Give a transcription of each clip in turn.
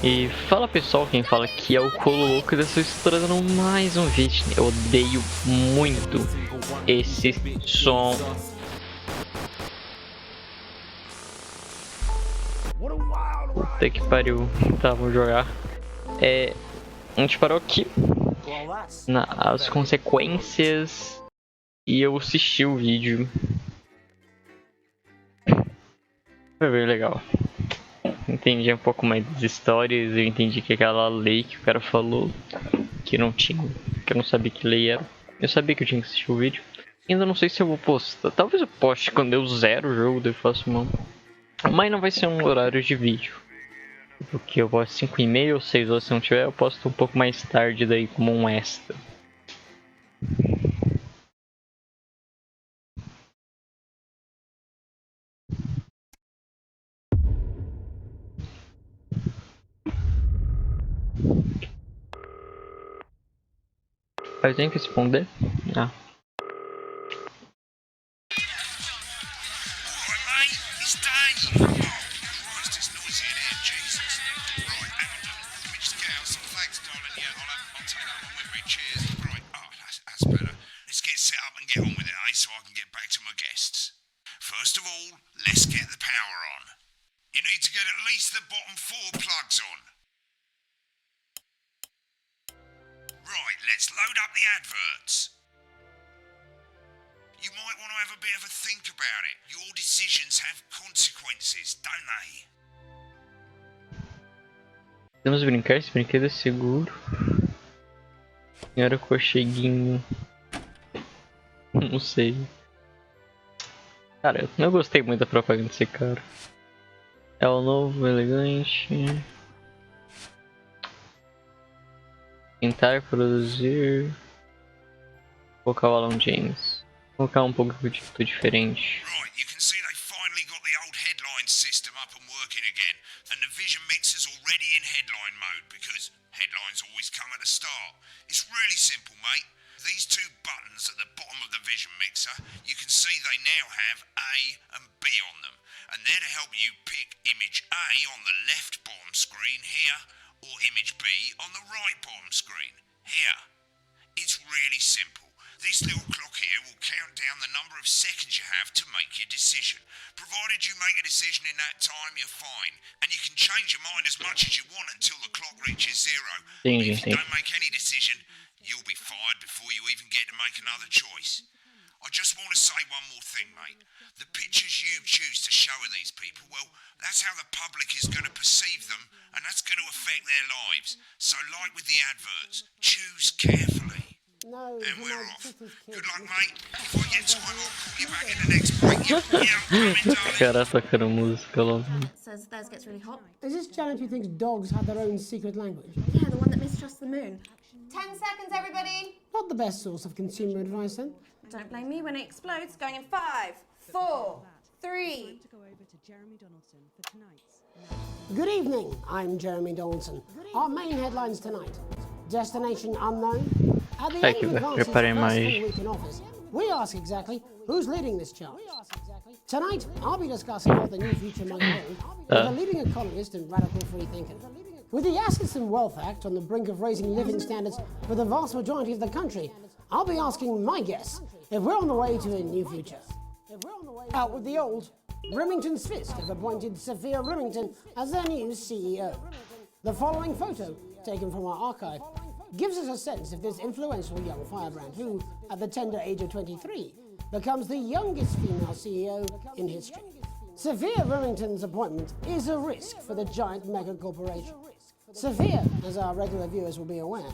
E fala pessoal, quem fala aqui é o Colo Louco e eu estou estourando mais um vídeo. Eu odeio muito esse som. Puta que pariu. Tá, vamos jogar. A gente parou aqui nas consequências e eu assisti o vídeo. Foi bem legal. Entendi um pouco mais das histórias, eu entendi que aquela lei que o cara falou que não tinha, que eu não sabia que lei era. Eu sabia que eu tinha que assistir o vídeo. Ainda não sei se eu vou postar. Talvez eu poste quando eu zero o jogo, daí eu faço uma. Mas não vai ser um horário de vídeo. Porque eu posto 5h30 ou 6 horas, se não tiver, eu posto um pouco mais tarde daí como um extra. Eu tenho que responder? Ah. First of all, let's get the power on. You need to get at least the bottom 4 plugs on. Right, let's load up the adverts. You might want to have a bit of a think about it. Your decisions have consequences, don't they? Vamos brincar, esse brinquedo é seguro. Senhora Cocheguinho. Não sei. Cara, eu não gostei muito da propaganda desse cara. É o novo, elegante. Tentar produzir. Vou colocar o Alan James. Vou colocar um pouco de tudo diferente. Right, you can see they finally got the old headline system up and working again, and the vision mixer's already in headline mode because headlines always come at the start. It's really simple, mate. These 2 buttons at the bottom of the vision mixer, you can see they now have A and B on them, and they're to help you pick image A on the left bottom screen here, or image B on the right bottom screen here. It's really simple. This little clock here will count down the number of seconds you have to make your decision. Provided you make a decision in that time, you're fine. And you can change your mind as much as you want until the clock reaches 0. But if you don't make any decision, you'll be fired before you even get to make another choice. I just want to say one more thing, mate. The pictures you choose to show of these people, well, that's how the public is going to perceive them, and that's going to affect their lives. So like with the adverts, choose carefully. No, and we're off. Good luck, mate. If I get time, I'll call you back in the next break. Yeah, Cara, tocando música lá. Says theirs gets really hot. Is this Janet who thinks dogs have their own secret language? Yeah, the one that mistrusts the moon. 10 seconds, everybody. Not the best source of consumer advice, then. Don't blame me when it explodes. Going in 5, 4, 3. Good evening, I'm Jeremy Donaldson. Our main headlines tonight. Destination unknown. At the end of the Advance's first full-week in office, we ask exactly who's leading this charge. Tonight, I'll be discussing what the new future might hold with a leading economist and radical free thinker. With the Assets and Wealth Act on the brink of raising living standards for the vast majority of the country, I'll be asking my guess if we're on the way to a new future. Out with the old, Remington's Fist have appointed Sophia Remington as their new CEO. The following photo, taken from our archive, gives us a sense of this influential young firebrand who, at the tender age of 23, becomes the youngest female CEO in history. Sophia Remington's appointment is a risk for the giant mega corporation. Sophia, as our regular viewers will be aware,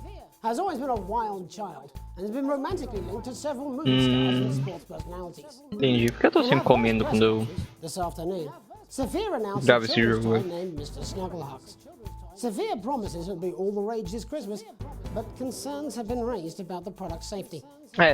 has always been a wild child and has been romantically linked to several movie stars and sports personalities. Entendi. Por que eu tô sempre comendo quando eu This afternoon, Sophia announced gravo a esse children's jogo? toy named Mr. Snugglehugs. Sophia promises it'll be all the rage this Christmas, but concerns have been raised about the product's safety.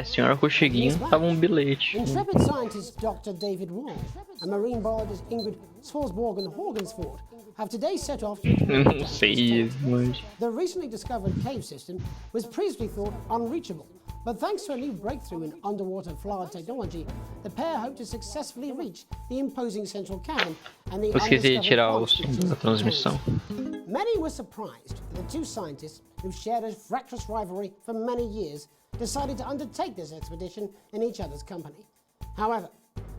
Senhora Cocheguinho tava bilhete. Intrepid scientist Dr. David Wall and marine biologist Ingrid Swarsborg-Horgensford have today set off to Não sei, mas... The recently discovered cave system was previously thought unreachable, but thanks to a new breakthrough in underwater flood technology, the pair hope to successfully reach the imposing central cavern and the Eu esqueci de undiscovered tirar o plant som species da of transmissão. plants. Many were surprised that the two scientists, who've shared a fractious rivalry for many years, decided to undertake this expedition in each other's company. However,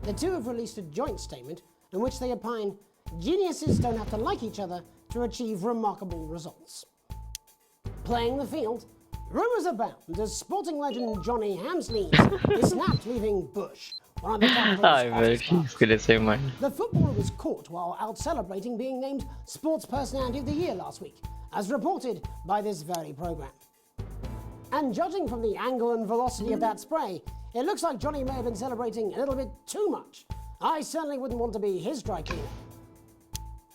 the two have released a joint statement in which they opine geniuses don't have to like each other to achieve remarkable results. Playing the field, rumours abound as sporting legend Johnny Hamsleys is snapped leaving Bush, one of the capital's Ai, velho, hottest tinha que bars. escolher essa imagem. The footballer was caught while out celebrating being named Sports Personality of the Year last week, as reported by this very programme. And judging from the angle and velocity of that spray, it looks like Johnny may have been celebrating a little bit too much. I certainly wouldn't want to be his dry cleaner.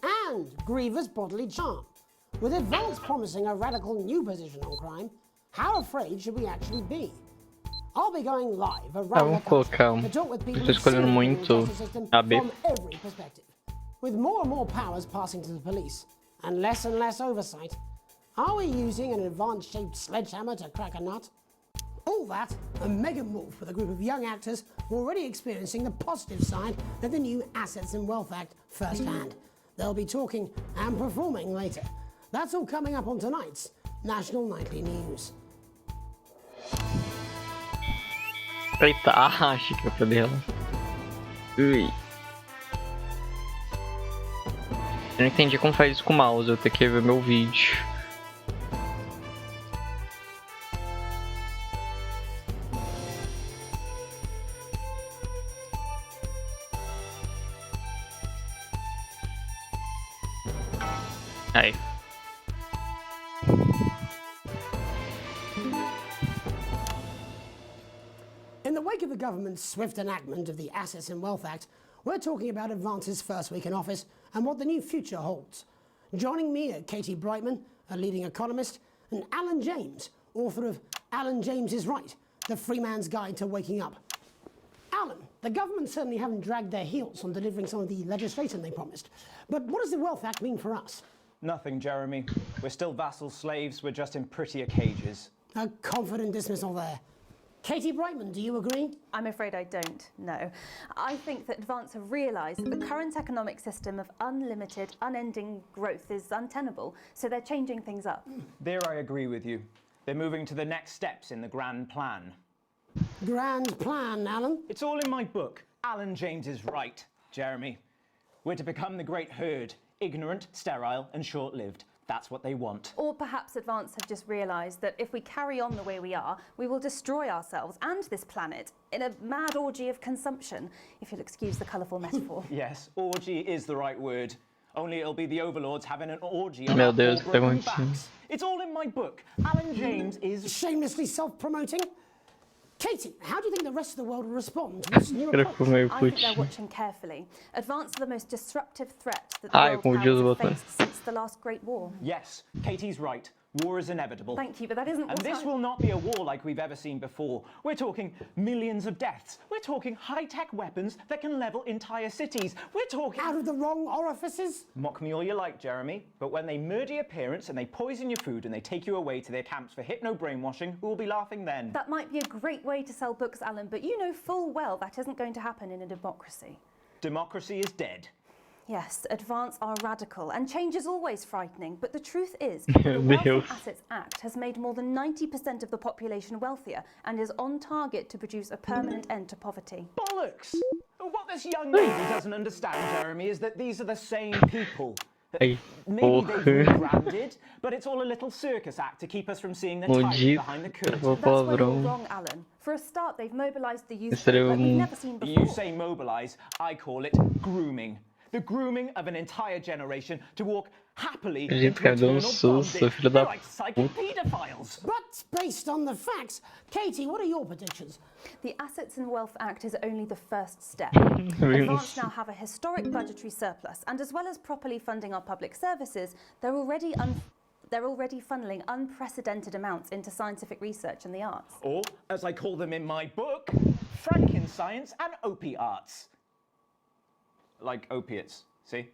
And Griever's bodily charm. With Advance promising a radical new position on crime, how afraid should we actually be? I'll be going live around the Vamos colocar country to talk with people tô escolhendo who see the muito criminal justice system AB. from every perspective. With more and more powers passing to the police and less oversight, are we using an advanced-shaped sledgehammer to crack a nut? All that, a mega move with a group of young actors already experiencing the positive side of the new Assets and Wealth Act firsthand. They'll be talking and performing later. That's all coming up on tonight's National Nightly News. Eita, achei que era pra dela. Ui. Eu não entendi como faz isso com o mouse, eu tenho que ver meu vídeo. Aí. In the wake of the government's swift enactment of the Assets and Wealth Act, we're talking about Advance's first week in office and what the new future holds. Joining me are Katie Brightman, a leading economist, and Alan James, author of Alan James is Right, The Free Man's Guide to Waking Up. Alan, the government certainly haven't dragged their heels on delivering some of the legislation they promised. But what does the Wealth Act mean for us? Nothing, Jeremy. We're still vassal slaves, we're just in prettier cages. A confident dismissal there. Katie Brightman, do you agree? I'm afraid I don't, no. I think that Advance have realised that the current economic system of unlimited, unending growth is untenable, so they're changing things up. There I agree with you. They're moving to the next steps in the grand plan. Grand plan, Alan. It's all in my book. Alan James is Right, Jeremy. We're to become the great herd, ignorant, sterile, and short-lived. That's what they want. Or perhaps Advance have just realised that if we carry on the way we are, we will destroy ourselves and this planet in a mad orgy of consumption, if you'll excuse the colourful metaphor. Yes, orgy is the right word. Only it'll be the overlords having an orgy on Meu our Deus, poor broken perguntinha. backs. It's all in my book. Alan James is... Shamelessly self-promoting? Katie, how do you think the rest of the world will respond to this new Era approach? ficou meio I think they're putinho. watching carefully. Advance are the most disruptive threat that the Ai, world como powers diz o have botão. faced since the last Great War. Yes, Katie's right. War is inevitable. Thank you, but that isn't And what this I... will not be a war like we've ever seen before. We're talking millions of deaths. We're talking high-tech weapons that can level entire cities. We're talking... Out of the wrong orifices? Mock me all you like, Jeremy, but when they murder your parents and they poison your food and they take you away to their camps for hypno-brainwashing, who will be laughing then? That might be a great way to sell books, Alan, but you know full well that isn't going to happen in a democracy. Democracy is dead. Yes, Advance are radical, and change is always frightening, but the truth is that the Wealth and Assets Act has made more than 90% of the population wealthier and is on target to produce a permanent end to poverty. Bollocks! What this young lady doesn't understand, Jeremy, is that these are the same people. Ai, Maybe they've porra. rebranded, but it's all a little circus act to keep us from seeing the tiger Maldito. behind the curtain. Vou That's where you're palavrão. wrong, Alan. For a start, they've mobilised the youth Estarei like we've um- never seen before. You say mobilise, I call it grooming. The grooming of an entire generation to walk happily Gente, into cara, deu um eternal susto, bondage. filho da They're like psychic puta. paedophiles. But based on the facts, Katie, what are your predictions? The Assets and Wealth Act is only the first step. Really? Advance now have a historic budgetary surplus, and as well as properly funding our public services, they're already funneling unprecedented amounts into scientific research and the arts. Or, as I call them in my book, Frankenscience and opiates. Like opiates, see?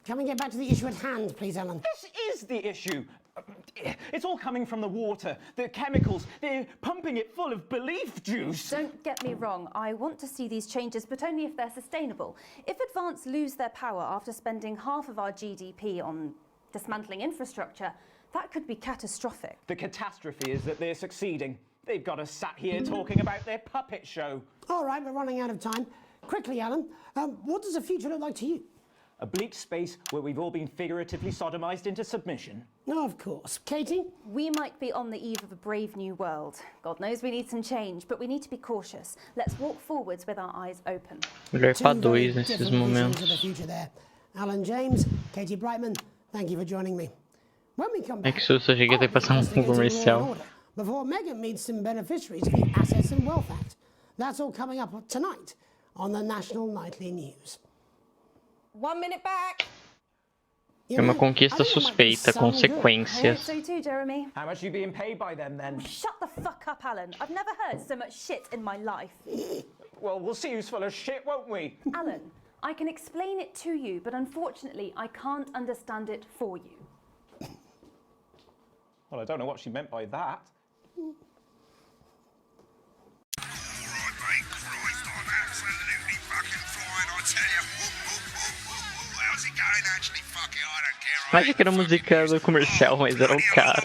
Can we get back to the issue at hand, please, Alan? This is the issue. It's all coming from the water, the chemicals. They're pumping it full of belief juice. Don't get me wrong, I want to see these changes, but only if they're sustainable. If Advance lose their power after spending half of our GDP on dismantling infrastructure, that could be catastrophic. The catastrophe is that they're succeeding. They've got us sat here talking about their puppet show. All right, we're running out of time. Quickly, Alan, what does the future look like to you? A bleak space where we've all been figuratively sodomized into submission. Oh, of course. Katie? We might be on the eve of a brave new world. God knows we need some change, but we need to be cautious. Let's walk forwards with our eyes open. Olhar pra Two dois very nesses different visions momentos. of the future there. Alan James, Katie Brightman, thank you for joining me. When we come É back, que susto, achei que ia ter que passar um comercial. before Megan meets some beneficiaries of the Assets and Wealth Act. That's all coming up tonight on the National Nightly News. 1 minute back. You É uma know, conquista I think it might be suspeita, sound good. I hope consequências. so too, Jeremy. How much are you being paid by them then? Shut the fuck up, Alan. I've never heard so much shit in my life. Well, we'll see who's full of shit, won't we? Alan, I can explain it to you, but unfortunately I can't understand it for you. Well, I don't know what she meant by that. Alright, mate, Christ, I'm absolutely fucking flying, I tell you. How's it going, actually? Fuck it, I don't care. Achei que era a música do comercial, mas era o cara.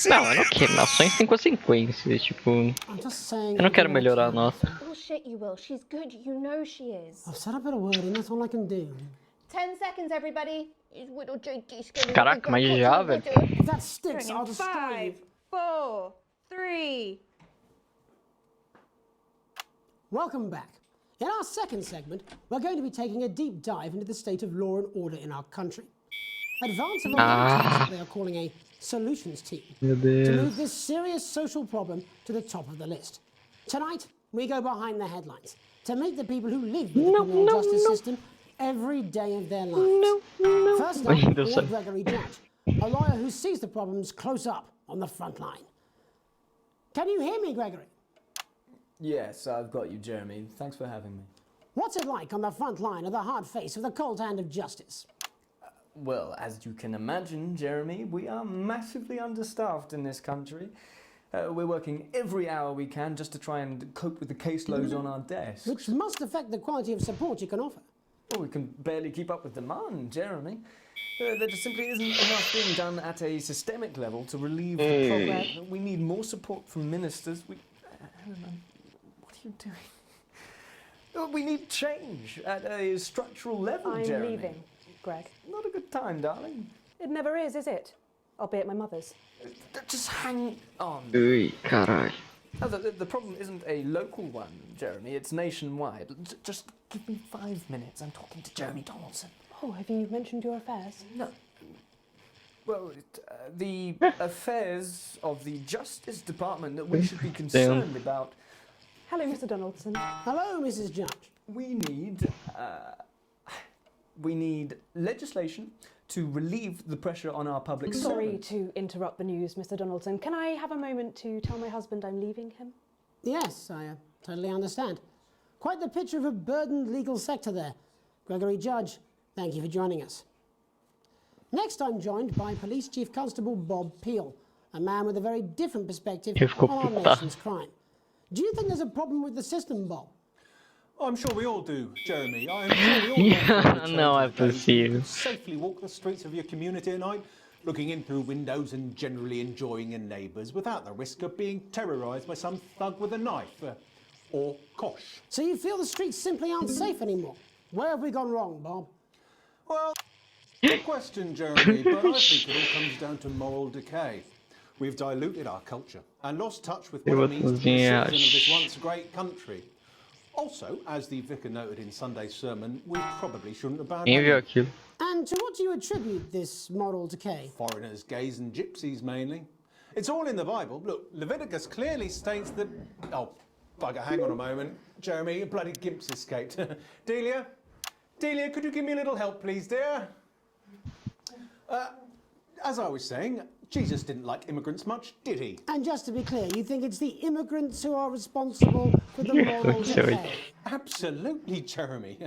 Não, eu não quero nações sem consequências, tipo... I'm just saying. Eu não quero melhorar a nota. Bullshit, you will. She's good. You know she is. I've said a bit of wording, that's all I can do. 10 seconds, everybody. Caraca, mas já, velho. If that sticks, I'll destroy 5, you. 4, 3. Welcome back. In our second segment, we're going to be taking a deep dive into the state of law and order in our country. Advance of what they are calling a solutions team Meu to Deus. move this serious social problem to the top of the list. Tonight, we go behind the headlines to meet the people who live with the criminal justice system every day of their lives. First up, Ainda we sei. have Gregory Judge, a lawyer who sees the problems close up on the front line. Can you hear me, Gregory? Yes, I've got you, Jeremy. Thanks for having me. What's it like on the front line of the hard face of the cold hand of justice? Well, as you can imagine, Jeremy, we are massively understaffed in this country. We're working every hour we can just to try and cope with the caseloads on our desks. Which must affect the quality of support you can offer. Well, we can barely keep up with demand, Jeremy. There just simply isn't enough being done at a systemic level to relieve the problem. We need more support from ministers. What are you doing? We need change at a structural level, I'm Jeremy. leaving, Greg. Not a good time, darling. It never is it? I'll be at my mother's. Just hang on. Ui, caralho. No, the problem isn't a local one, Jeremy. It's nationwide. Just give me 5 minutes. I'm talking to Jeremy Donaldson. Oh, have you mentioned your affairs? No. Well, the affairs of the Justice Department that we should be concerned about. Hello, Mr. Donaldson. Hello, Mrs. Judge. We need legislation to relieve the pressure on our public Sorry servants. to interrupt the news, Mr. Donaldson. Can I have a moment to tell my husband I'm leaving him? Yes, I totally understand. Quite the picture of a burdened legal sector there. Gregory Judge, thank you for joining us. Next, I'm joined by Police Chief Constable Bob Peel, a man with a very different perspective on our nation's crime. Do you think there's a problem with the system, Bob? I'm sure we all do, Jeremy. I'm sure we all Não é possível. safely walk the streets of your community at night, looking in through windows and generally enjoying your neighbours without the risk of being terrorised by some thug with a knife or kosh. So you feel the streets simply aren't safe anymore? Where have we gone wrong, Bob? Well, good question, Jeremy, but I think it all comes down to moral decay. We've diluted our culture and lost touch with what it means to be a citizen of this once great country. Also, as the vicar noted in Sunday's sermon, we probably shouldn't abandon Quem viu aquilo? And to what do you attribute this moral decay? foreigners, gays and gypsies mainly. It's all in the Bible. Look, Leviticus clearly states that... Oh, bugger, hang on a moment. Jeremy, a bloody gimp's escaped. Delia? Delia, could you give me a little help, please, dear? As I was saying, Jesus didn't like immigrants much, did he? And just to be clear, you think it's the immigrants who are responsible for the moral decay? Absolutely, Jeremy.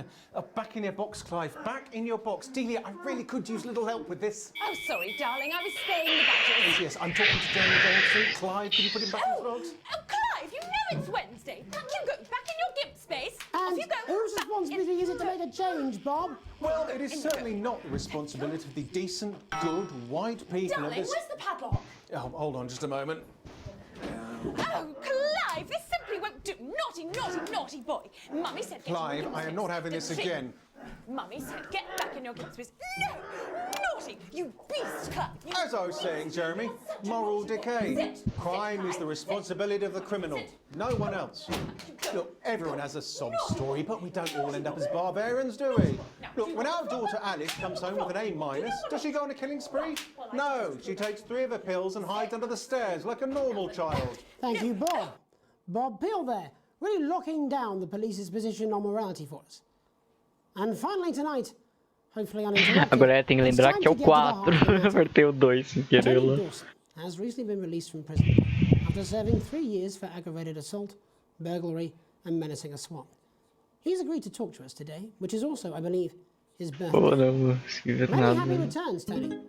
Back in your box, Clive. Back in your box. Delia, I really could use a little help with this. Oh, sorry, darling. I was staying the badges. Yes, I'm talking to Jeremy Donaldson. Clive, could you put him back in the box? Oh, Clive, you know it's Wednesday. Back you go. Back in your gimp space. Off And you go. who's Back responsibility is it to make a change, Bob? Well, it is certainly not the responsibility of the decent, good, white people Darling, of this... where's the padlock? Oh, hold on just a moment. Oh, Clive, this simply won't do. Naughty, naughty, naughty boy. Mummy said... get Clive, your I am not having this again. Mummy said get back in your games. No! Naughty! You beast, Clive! You... As I was saying, Jeremy, moral decay. Crime is the responsibility of the criminal, no one else. Look, everyone has a sob story, but we don't all end up as barbarians, do we? Look, when our daughter Alice comes home with an A-, does she go on a killing spree? No, she takes 3 of her pills and hides under the stairs like a normal child. Thank you, Bob. Bob Peel there, really locking down the police's position on morality for us. And finally tonight, hopefully uninterrupted, Agora tem que lembrar que é o 4. Apertei o 2 sem querer Tony lá. Dawson has recently been released from prison after serving 3 years for aggravated assault, burglary and menacing a swan. He's agreed to talk to us today, which is also, I believe, his birthday. Pô, não escrever Many nada. happy returns, Tony.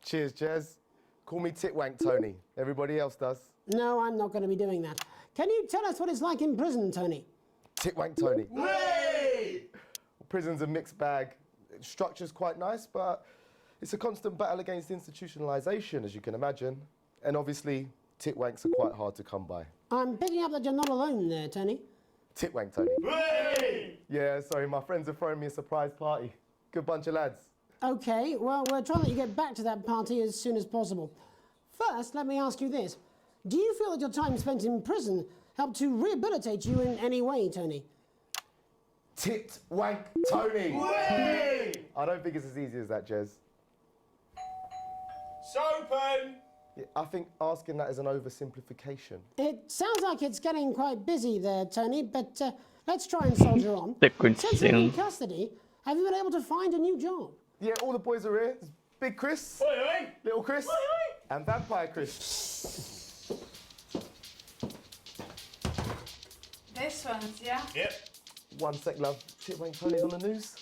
Cheers, Jez. Call me Titwank Tony. Everybody else does. No, I'm not going to be doing that. Can you tell us what it's like in prison, Tony? Titwank Tony. Hey! Prison's a mixed bag. Structure's quite nice, but it's a constant battle against institutionalisation, as you can imagine. And obviously, titwanks are quite hard to come by. I'm picking up that you're not alone there, Tony. Titwank Tony. Hey! Yeah, sorry, my friends are throwing me a surprise party. Good bunch of lads. Okay, well, we're trying to let you get back to that party as soon as possible. First, let me ask you this. Do you feel that your time spent in prison helped to rehabilitate you in any way, Tony? Titwank Tony. Hey! I don't think it's as easy as that, Jez. Sopen! Yeah, I think asking that is an oversimplification. It sounds like it's getting quite busy there, Tony, but let's try and soldier on. Since you're in custody, have you been able to find a new job? Yeah, all the boys are here. There's Big Chris, Oi, oi. Little Chris, Oi, oi. and Vampire Chris. This one's, yeah? Yep. One sec, love. Titwank Tony's on the news.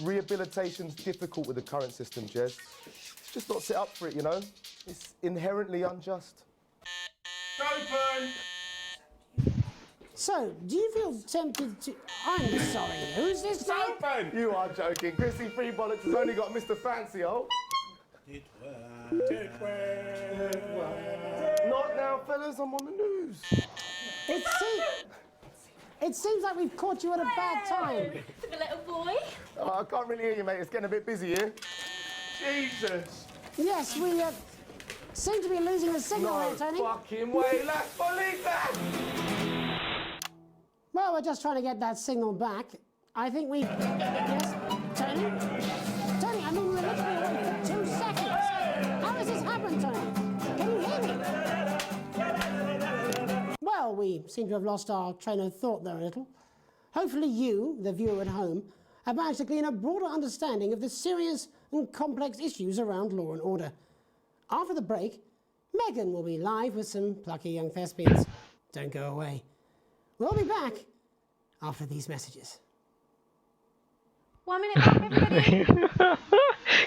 Rehabilitation's difficult with the current system, Jez. It's just not set up for it, you know? It's inherently unjust. Sopen! So, do you feel tempted to... I'm sorry, who's this guy? Sopen! You are joking. Chrissy Free Bollocks has only got Mr. Fancy, oh. Not now, fellas. I'm on the news. It seems like we've caught you at a bad time. For the little boy. Oh, I can't really hear you, mate. It's getting a bit busy here. Jesus! Yes, we seem to be losing the signal No there, Tony. fucking way. Let's believe that. Well, we're just trying to get that signal back. I think we... Yes, Tony? Tony, I mean, we're literally away for 2 seconds. How does this happen, Tony? Can you hear me? Well, we seem to have lost our train of thought there a little. Hopefully you, the viewer at home, have managed to glean a broader understanding of the serious and complex issues around law and order. After the break, Megan will be live with some plucky young thespians. Don't go away. We'll be back after these messages. 1 minute back, everybody.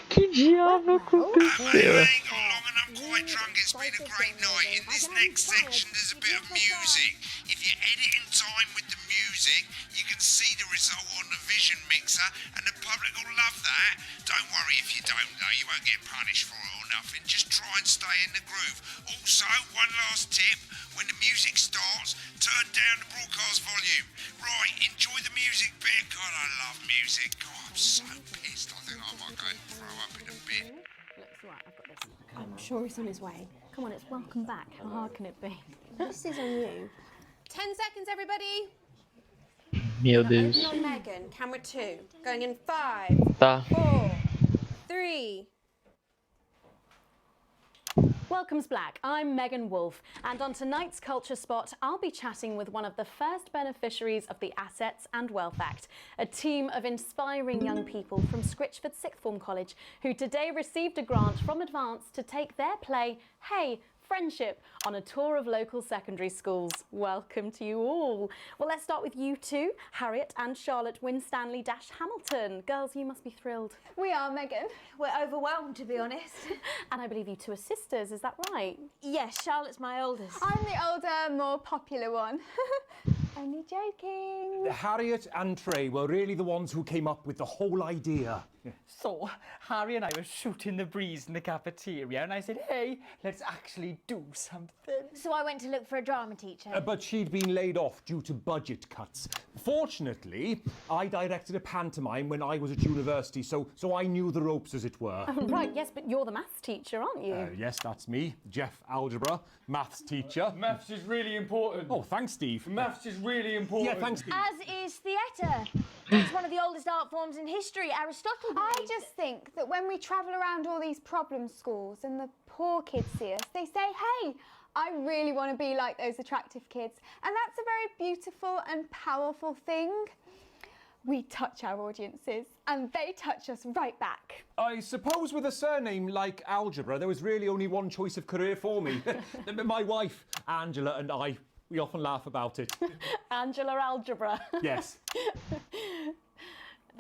Que diabo aconteceu? I ain't got long and I'm quite drunk. It's been a great night. In this next section, there's a bit of music. If you edit in time with the music, you can see the result on the vision mixer, and the public will love that. Don't worry if you don't, though. You won't get punished for it or nothing. Just try and stay in the groove. Also, one last tip. When the music starts, turn down the broadcast volume. Right, enjoy the music bit. God, I love music. God, I'm so pissed. I think I might go and throw up in a bit. Looks right, I've got this. I'm sure he's on his way. Come on, it's welcome back. How hard can it be? This is on you. 10 seconds, everybody. Meu Deus. On Megan, camera 2. Going in 5, Tá. 4, 3. Welcome's Black. I'm Megan Wolfe, and on tonight's Culture Spot, I'll be chatting with one of the first beneficiaries of the Assets and Wealth Act, a team of inspiring young people from Scritchford Sixth Form College who today received a grant from Advance to take their play, Hey, Friendship, on a tour of local secondary schools. Welcome to you all. Well, let's start with you two, Harriet and Charlotte Winstanley-Hamilton. Girls, you must be thrilled. We are, Megan. We're overwhelmed, to be honest. And I believe you two are sisters, is that right? Yes, Charlotte's my oldest. I'm the older, more popular one. Only joking. Harriet and Trey were really the ones who came up with the whole idea. So, Harry and I were shooting the breeze in the cafeteria, and I said, hey, let's actually do something. So I went to look for a drama teacher. But she'd been laid off due to budget cuts. Fortunately, I directed a pantomime when I was at university, so I knew the ropes, as it were. Right, yes, but you're the maths teacher, aren't you? Yes, that's me, Jeff Algebra, maths teacher. Maths is really important. Oh, thanks, Steve. Maths is really important. Yeah, thanks, Steve. As is theatre. It's one of the oldest art forms in history. Aristotle I just think that when we travel around all these problem schools and the poor kids see us, they say, hey, I really want to be like those attractive kids. And that's a very beautiful and powerful thing. We touch our audiences and they touch us right back. I suppose with a surname like Algebra, there was really only one choice of career for me. My wife, Angela, and I, we often laugh about it. Angela Algebra. Yes.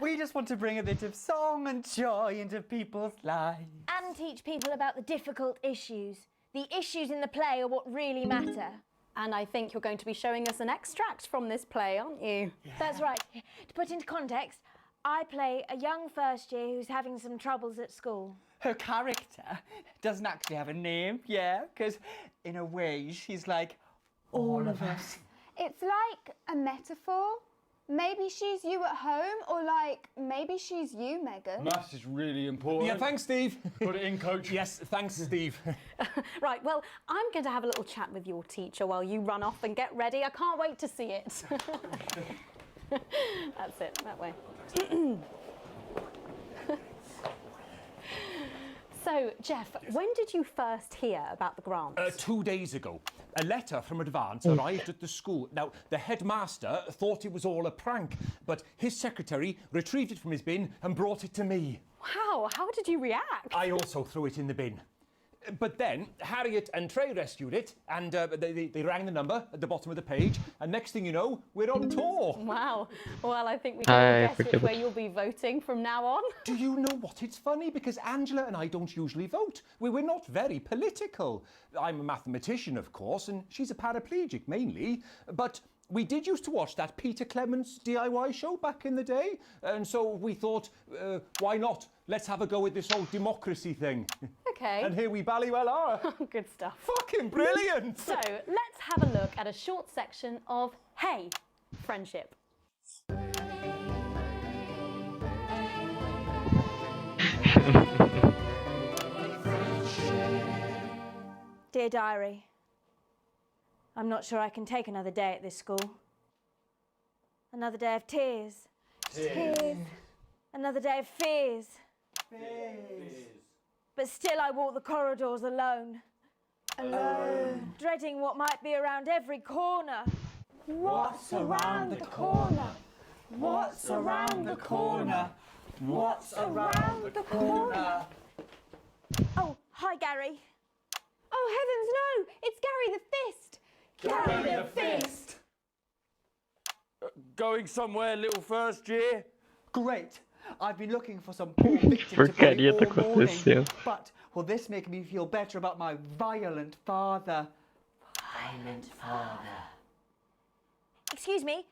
We just want to bring a bit of song and joy into people's lives. And teach people about the difficult issues. The issues in the play are what really matter. And I think you're going to be showing us an extract from this play, aren't you? Yeah. That's right. To put into context, I play a young first year who's having some troubles at school. Her character doesn't actually have a name, yeah, because in a way she's like all of us. It's like a metaphor. Maybe she's you at home, or like, maybe she's you, Megan. Maths is really important. Yeah, thanks, Steve. Put it in, coach. Yes, thanks, Steve. Right, well, I'm going to have a little chat with your teacher while you run off and get ready. I can't wait to see it. That's it, that way. So, Jeff, when did you first hear about the grant? 2 days ago. A letter from Advance arrived at the school. Now, the headmaster thought it was all a prank, but his secretary retrieved it from his bin and brought it to me. Wow, how did you react? I also threw it in the bin. But then Harriet and Trey rescued it, and they rang the number at the bottom of the page, and next thing you know, we're on tour. Wow. Well, I think we can all guess which way you'll be voting from now on. Do you know what? It's funny, because Angela and I don't usually vote. We're not very political. I'm a mathematician, of course, and she's a paraplegic, mainly. But we did used to watch that Peter Clements DIY show back in the day, and so we thought, why not? Let's have a go at this old democracy thing. Okay. And here we bally well are. Good stuff. Fucking brilliant! So, let's have a look at a short section of Hey, Friendship. Dear Diary, I'm not sure I can take another day at this school. Another day of tears. Tears. Another day of fears. But still I walk the corridors alone. Alone. Dreading what might be around every corner. What's around the corner? What's around the corner? What's around the corner? Oh, hi Gary. Oh heavens no! It's Gary the Fist! Gary the Fist! Going somewhere, little first year? Great. I've been looking for some poor victim to play all morning. But will this make me feel better about my violent father? Violent father. Excuse me,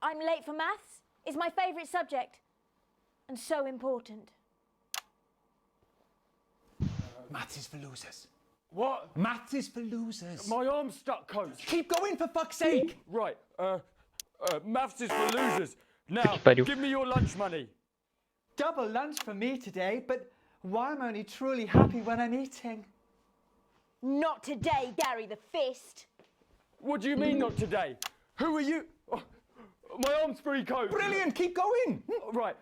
I'm late for maths. It's my favourite subject. And so important. Maths is for losers. What? Maths is for losers. My arm's stuck, coach. Keep going, for fuck's sake! Right, maths is for losers. Now, give me your lunch money. Double lunch for me today, but why am I only truly happy when I'm eating? Not today, Gary the Fist. What do you mean not today? Who are you? Oh, my arm's free, coach. Brilliant, keep going. Right,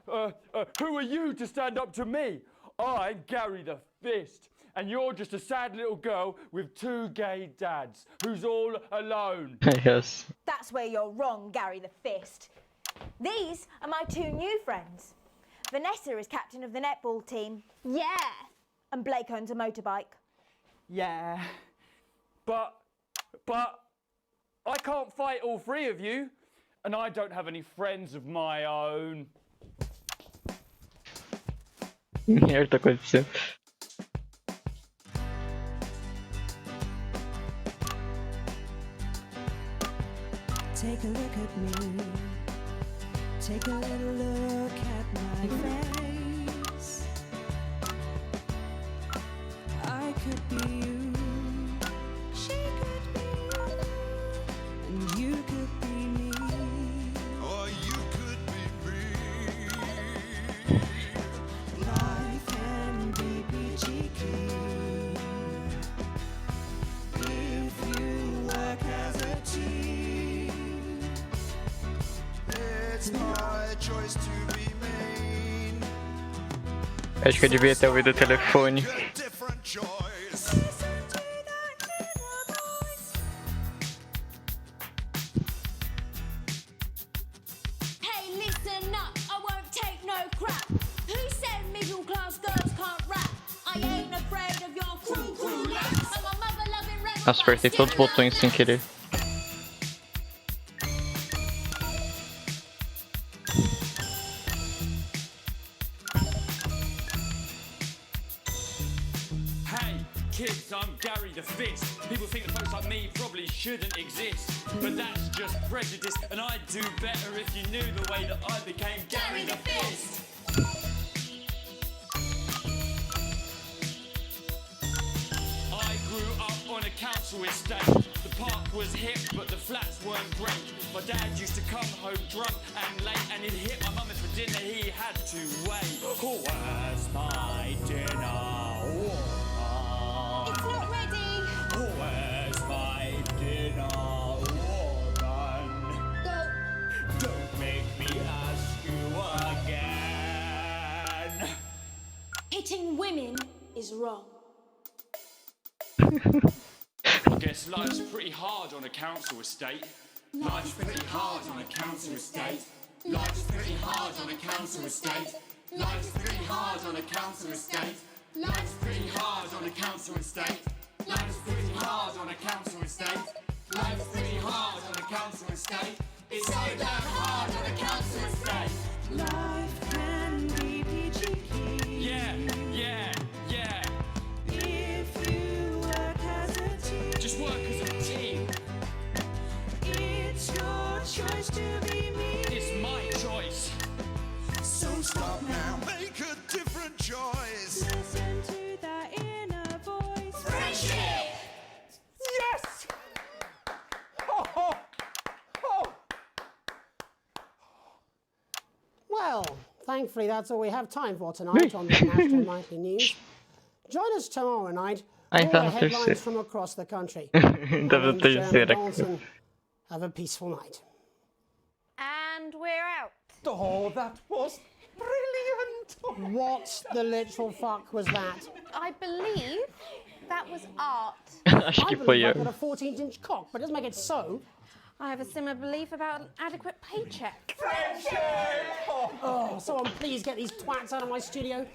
who are you to stand up to me? I'm Gary the Fist, and you're just a sad little girl with 2 gay dads who's all alone. Yes. That's where you're wrong, Gary the Fist. These are my 2 new friends. Vanessa is captain of the netball team. Yeah! And Blake owns a motorbike. Yeah. But I can't fight all 3 of you, and I don't have any friends of my own. Merda aconteceu. Take a look at me. Take a little look at my face. I could be you. She could be you. And you could be me. Or you could be me. Life can be peachy keen if you work as a team. It's my choice to be mean. Acho que eu devia ter ouvido o telefone. Different choice. Hey, listen up, I won't take no crap. Who said middle class girls can't rap? I ain't afraid of your cruel laps. I'm a mother loving rebel. Nossa, apertei todos os botões sem querer. Hey, kids, I'm Gary the Fist. People think that folks like me probably shouldn't exist. But that's just prejudice, and I'd do better if you knew the way that I became Gary the Fist. I grew up on a council estate. The park was hip, but the flats weren't great. My dad used to come home drunk and late, and he'd hit my mum, and for dinner he had to wait. Where's my dinner? It's not ready. Where's my dinner, woman? Go. Don't make me ask you again. Hitting women is wrong. I guess life's pretty hard on a council estate. Life's pretty hard on a council estate. Life's pretty hard on a council estate. Life's pretty hard on a council estate. Life's pretty hard on a council estate. Life's pretty hard on a council estate. Life's pretty hard on a council estate. It's so damn hard on a council estate. Life can be peachy keen. Yeah, yeah, yeah. If you work as a team. Just work as a team. It's your choice to be me. It's my choice. So stop now, make a different choice. Listen to that inner voice. Friendship! Yes! Oh. Well, thankfully that's all we have time for tonight on the National Nightly News. Join us tomorrow night for all the headlines from across the country. My name's Jeremy Dawson. Have a peaceful night. And we're out. Oh, that was brilliant! What the literal fuck was that? I believe that was art. Acho que foi I've eu. got a 14-inch cock, but it doesn't make it so. I have a similar belief about an adequate paycheck. Oh, someone please get these twats out of my studio.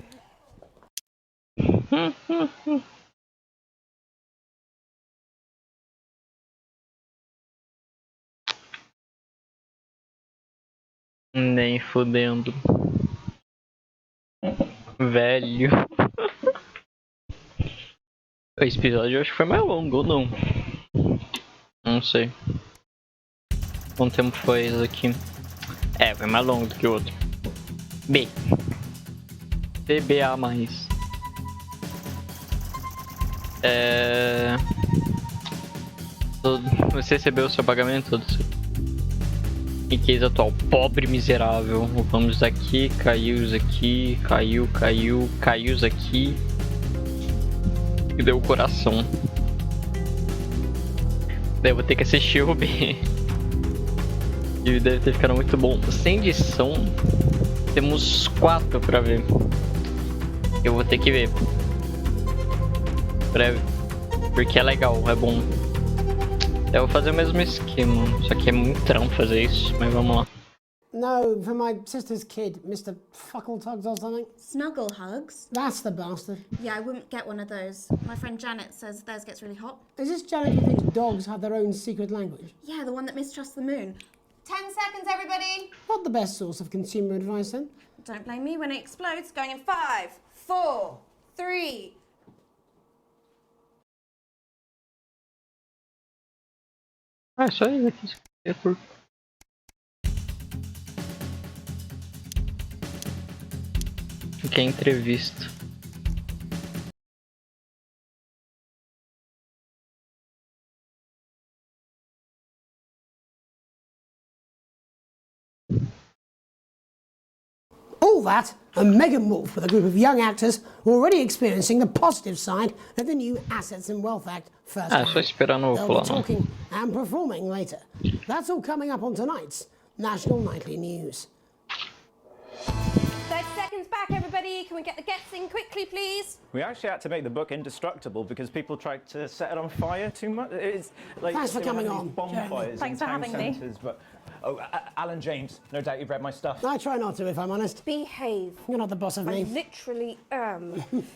Nem fudendo. Velho. Esse episódio eu acho que foi mais longo ou não? Não sei. Quanto tempo foi isso aqui? É, foi mais longo do que o outro. B. TBA+. Você recebeu o seu pagamento? Todo seu. E case atual, pobre miserável. Vamos aqui, caiu isso aqui, caiu isso aqui. E deu o coração. Daí eu vou ter que assistir o B. E deve ter ficado muito bom. Sem edição, temos 4 pra ver. Eu vou ter que ver. Breve. Porque é legal, é bom. Eu vou fazer o mesmo esquema, só que é muito trampo fazer isso, mas vamos lá. No, for my sister's kid, Mr. Fuckletugs or something. Snuggle hugs? That's the bastard. Yeah, I wouldn't get one of those. My friend Janet says theirs gets really hot. Is this Janet who thinks dogs have their own secret language? Yeah, the one that mistrusts the moon. 10 seconds, everybody. Not the best source of consumer advice, then. Don't blame me when it explodes. Going in 5, 4, 3. Ah, é só isso aqui. Que é entrevista. All that, and Megan Wolf with a group of young actors already experiencing the positive side of the new Assets and Wealth Act first. Só esperar no They'll be talking and performing later. That's all coming up on tonight's National Nightly News. 30 seconds back, everybody. Can we get the gets in quickly, please? We actually had to make the book indestructible because people tried to set it on fire too much. It's like Thanks for coming on, bonfires Thanks in for town having me. centres, but Alan James, no doubt you've read my stuff. I try not to, if I'm honest. Behave. You're not the boss of me. I literally am. 10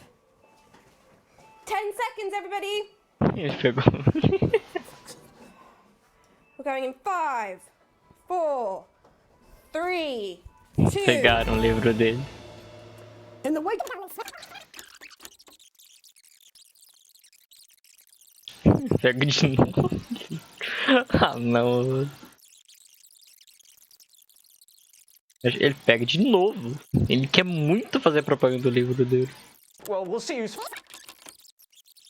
seconds, everybody. Ele pegou. We're going in 5, 4, 3, 2. Pegaram o livro dele. In the wake Pega de novo. Ah, não. Ele pega de novo. Ele quer muito fazer propaganda do livro dele. Well, we'll see you.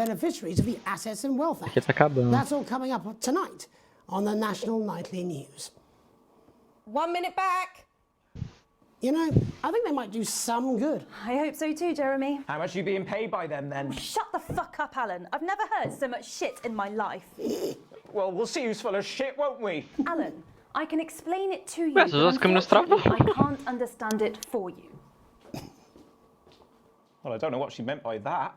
beneficiaries of the Assets and Wealth Act. Que tá acabando. That's all coming up tonight on the National Nightly News. 1 minute back. You know, I think they might do some good. I hope so too, Jeremy. How much are you being paid by them then? Shut the fuck up, Alan. I've never heard so much shit in my life. Well, we'll see who's full of shit, won't we? Alan, I can explain it to you, Mas but câmeras I can't understand it for you. Well, I don't know what she meant by that.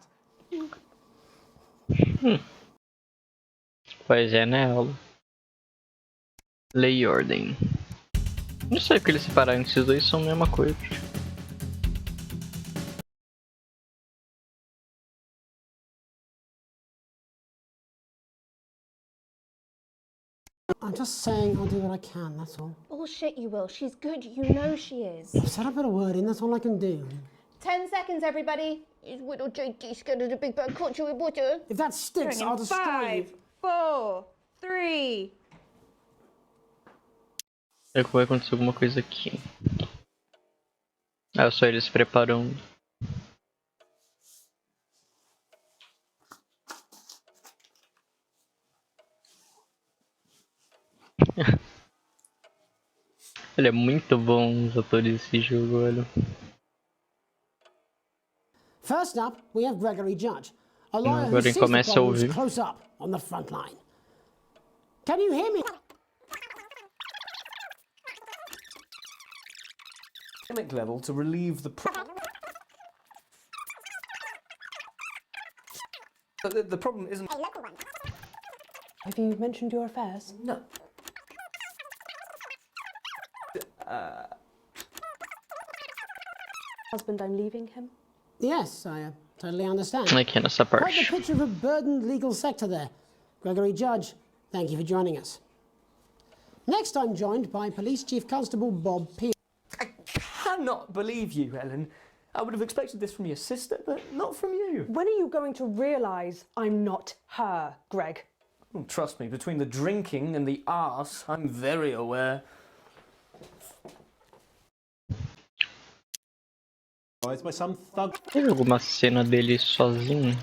Pois é, né, Aula? Lei e ordem. Não sei porque eles separaram, esses dois são a mesma coisa. I'm just saying I'll do what I can, that's all. Bullshit, you will. She's good. You know she is. I've said I put a word in, that's all I can do. 10 seconds, everybody. Is little JD scared of the big bad culture with water? If that sticks, I'll destroy you. 5, 4, 3. É que vai acontecer alguma coisa aqui. Ah, só eles se preparando. Ele é muito bom, os atores desse jogo, olha. First up, we have Gregory Judge, a lawyer who Agora sees the começa a problems ouvir. close up on the front line. Can you hear me? Level to relieve the the problem isn't. Have you mentioned your affairs? No. Husband, I'm leaving him. Yes, I totally understand. Aqui nessa Quite parte. the picture of a burdened legal sector there. Gregory Judge, thank you for joining us. Next, I'm joined by Police Chief Constable Bob Peel. I cannot believe you, Ellen. I would have expected this from your sister, but not from you. When are you going to realise I'm not her, Greg? Oh, trust me, between the drinking and the arse, I'm very aware. By some thug. Tem alguma cena dele sozinho?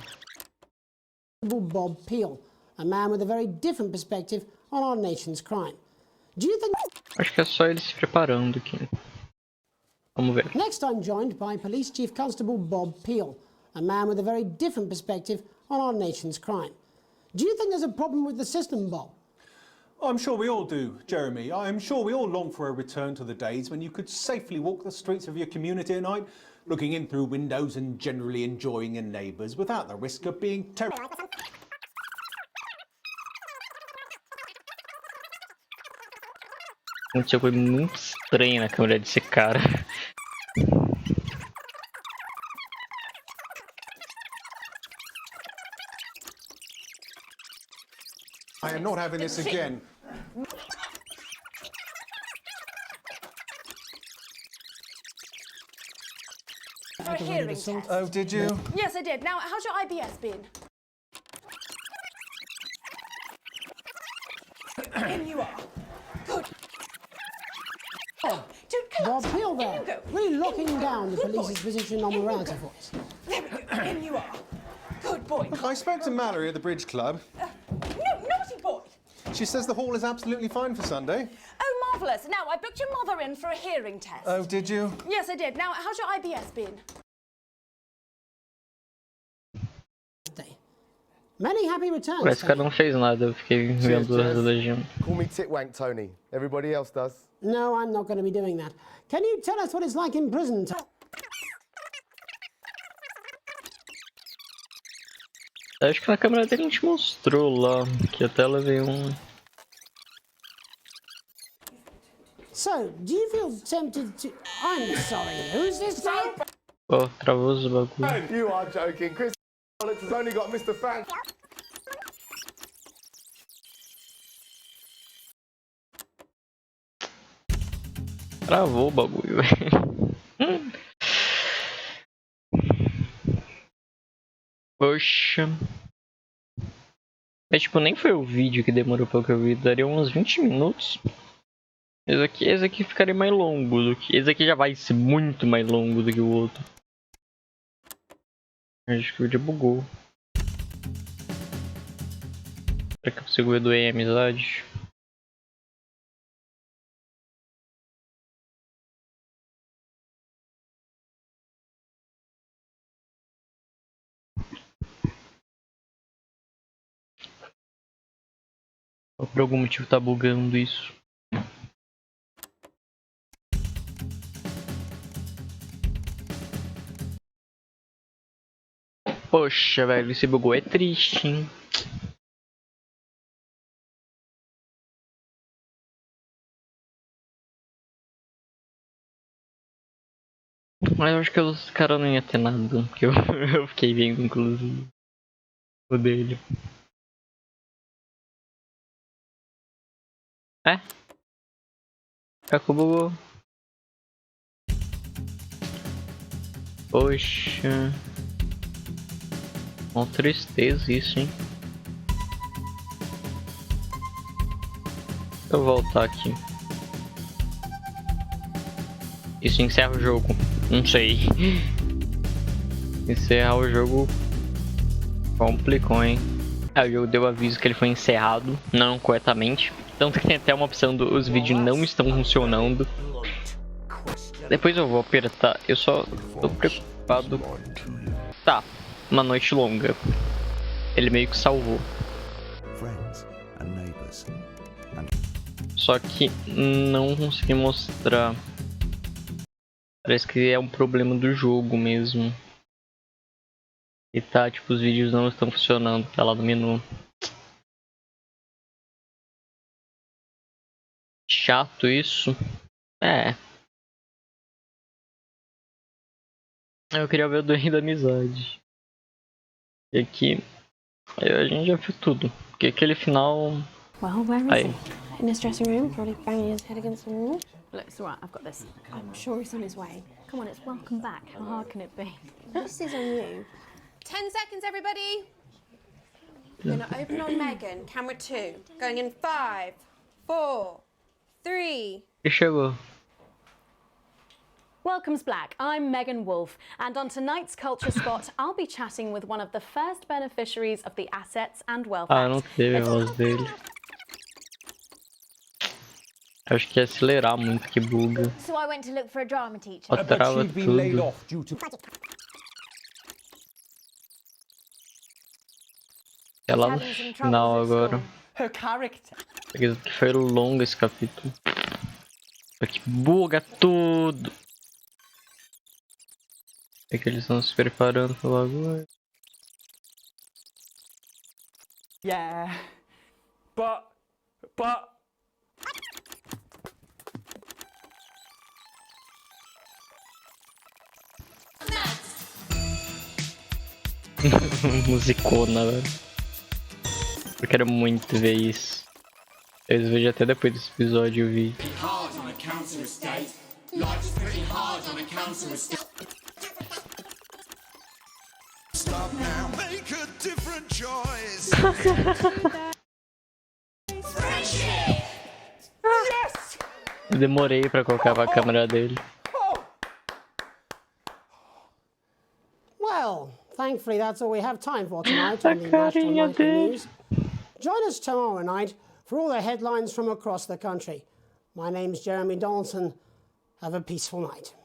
Bob Peel, a man with a very different perspective on our nation's crime. Do you think... Acho que é só ele se preparando aqui. Vamos ver. Next, I'm joined by Police Chief Constable Bob Peel, a man with a very different perspective on our nation's crime. Do you think there's a problem with the system, Bob? I'm sure we all do, Jeremy. I'm sure we all long for a return to the days when you could safely walk the streets of your community at night, looking in through windows and generally enjoying your neighbours without the risk of being terrorised. Gente, foi muito estranho na câmera desse cara. I am not having this again. For a hearing test. Oh, did you? Yes, I did. Now, how's your IBS been? In you are. Bob Hill there, really locking down the police's position on morality for us. There we go. In you are. Good boy. Look, I spoke to Mallory at the Bridge Club. No, naughty boy. She says the hall is absolutely fine for Sunday. Oh, marvellous. Now, I booked your mother in for a hearing test. Oh, did you? Yes, I did. Now, how's your IBS been? Many happy returns. Parece que cada fez nada, eu fiquei vendo as legendas. Call me Titwank, Tony. Everybody else does. No, I'm not going to be doing that. Can you tell us what it's like in prison? Acho que na câmera dele a gente mostrou lá, que a tela veio So, do you feel tempted to... I'm sorry, who's this guy? Oh, travou os bagulho. You are joking. Chris has only got Mr. Frank. Travou o bagulho, velho. Poxa. Mas tipo, nem foi o vídeo que demorou pelo que eu vi, daria uns 20 minutos. Esse aqui ficaria mais longo do que... Esse aqui já vai ser muito mais longo do que o outro. Acho que o vídeo bugou. Será que eu consigo ver do Amizade? Por algum motivo tá bugando isso. Poxa, velho, esse bugou é triste, hein? Mas eu acho que os caras não ia ter nada, porque eu fiquei vendo, inclusive, o dele. É? Acabou. Poxa. Uma tristeza isso, hein? Deixa eu voltar aqui. Isso encerra o jogo. Não sei. Encerrar o jogo complicou, hein? O jogo deu aviso que ele foi encerrado, não corretamente. Tanto que tem até uma opção dos vídeos não estão funcionando. Depois eu vou apertar. Eu só tô preocupado. Tá, uma noite longa. Ele meio que salvou. Só que não consegui mostrar. Parece que é um problema do jogo mesmo. E tá, tipo, os vídeos não estão funcionando. Tá lá no menu. Chato isso. É. Eu queria ver o do Rei da Amizade. E aqui a gente já viu tudo. Porque aquele final. Well, where is Aí. he? In his dressing room, probably banging his head against the wall. Look, it's alright, I've got this. I'm sure he's on his way. Come on, it's welcome back. How hard can it be? This is on you. 10 seconds, everybody. We're going to open on Megan. Camera 2. Going in 5, 4, 3. E chegou. Welcome's Black, I'm Megan Wolfe, and on tonight's Culture Spot, I'll be chatting with one of the first beneficiaries of the Assets and Wealth Ah, Act. não teve a voz dele. Acho que ia acelerar muito, que buga. So I went to look for a drama teacher. Ó, trava tudo. É lá no final agora. Her character. Que foi longo esse capítulo. Só que buga tudo. É que eles estão se preparando pro bagulho. Yeah. But... Musicona, velho. Eu quero muito ver isso. Eu vejo até depois desse episódio, eu vi. Hard on a council estate. Life's pretty hard on a council estate. Stop now, make a different choice. Friendship! Eu demorei pra colocar a câmera dele. Well, thankfully that's all we have time for tonight on the National Nightly News. Join us tomorrow night for all the headlines from across the country. My name's Jeremy Donaldson. Have a peaceful night.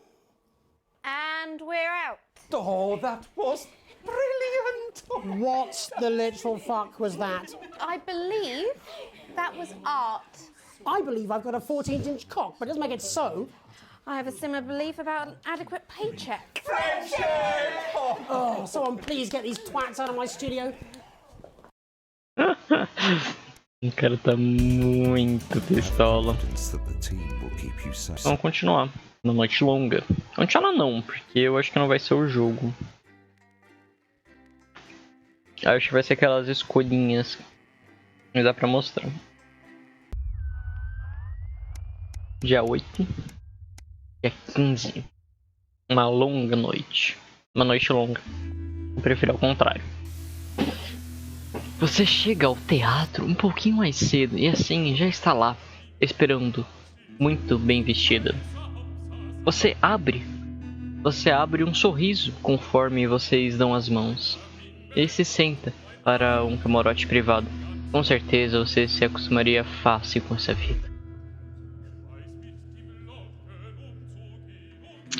And we're out. Oh, that was brilliant! What the literal fuck was that? I believe that was art. I believe I've got a 14-inch cock, but it doesn't make it so. I have a similar belief about an adequate paycheck. Oh, someone please get these twats out of my studio. O cara tá muito pistola. Vamos continuar. Uma noite longa. Continuar não, porque eu acho que não vai ser o jogo. Acho que vai ser aquelas escolhinhas que dá pra mostrar. Dia 8. Dia 15. Uma longa noite. Uma noite longa. Eu prefiro ao contrário. Você chega ao teatro um pouquinho mais cedo e assim já está lá, esperando, muito bem vestida. Você abre um sorriso conforme vocês dão as mãos. Ele se senta para um camarote privado. Com certeza você se acostumaria fácil com essa vida.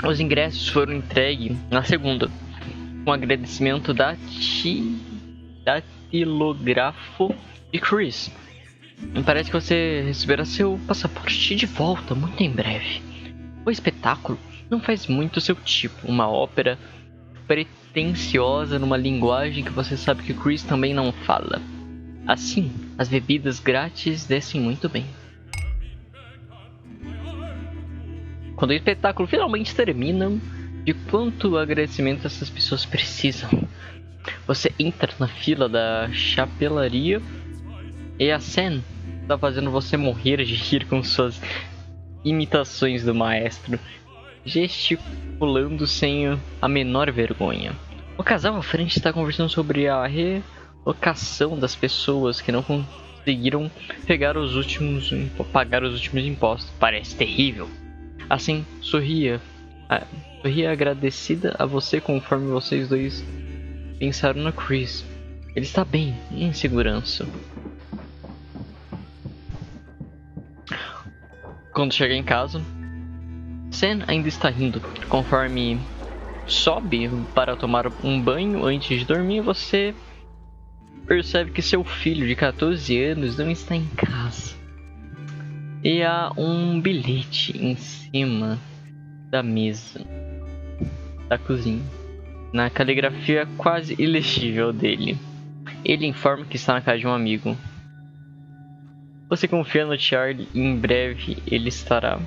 Os ingressos foram entregues na segunda, com agradecimento da datilógrafo de Chris. Parece que você receberá seu passaporte de volta muito em breve. O espetáculo não faz muito seu tipo, uma ópera pretensiosa numa linguagem que você sabe que Chris também não fala. Assim, as bebidas grátis descem muito bem. Quando o espetáculo finalmente termina, de quanto agradecimento essas pessoas precisam. Você entra na fila da chapelaria e a Sam está fazendo você morrer de rir com suas imitações do maestro, gesticulando sem a menor vergonha. O casal à frente está conversando sobre a relocação das pessoas que não conseguiram pagar os últimos impostos. Parece terrível. Assim, sorria agradecida a você conforme vocês dois pensaram no Chris. Ele está bem, em segurança. Quando chega em casa, Sam ainda está rindo. Conforme sobe para tomar um banho antes de dormir, você percebe que seu filho de 14 anos não está em casa. E há um bilhete em cima da mesa da cozinha, na caligrafia quase ilegível dele. Ele informa que está na casa de um amigo. Você confia no Charlie e em breve ele estará.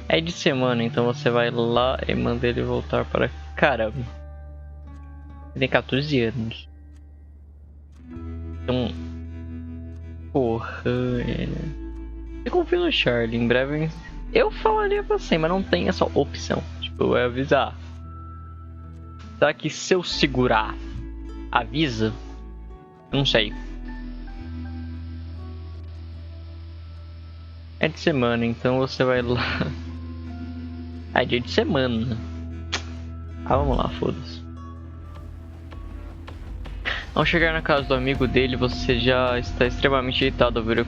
É de semana, então você vai lá e manda ele voltar para... Caramba. Ele tem 14 anos. Então... Porra... Eu confio no Charlie, em breve... Eu falaria pra você, mas não tem essa opção. Tipo, eu vou avisar. Será que se eu segurar, avisa? Não sei. É de semana, então você vai lá. É dia de semana. Ah, vamos lá, foda-se. Ao chegar na casa do amigo dele, você já está extremamente irritado ao ver o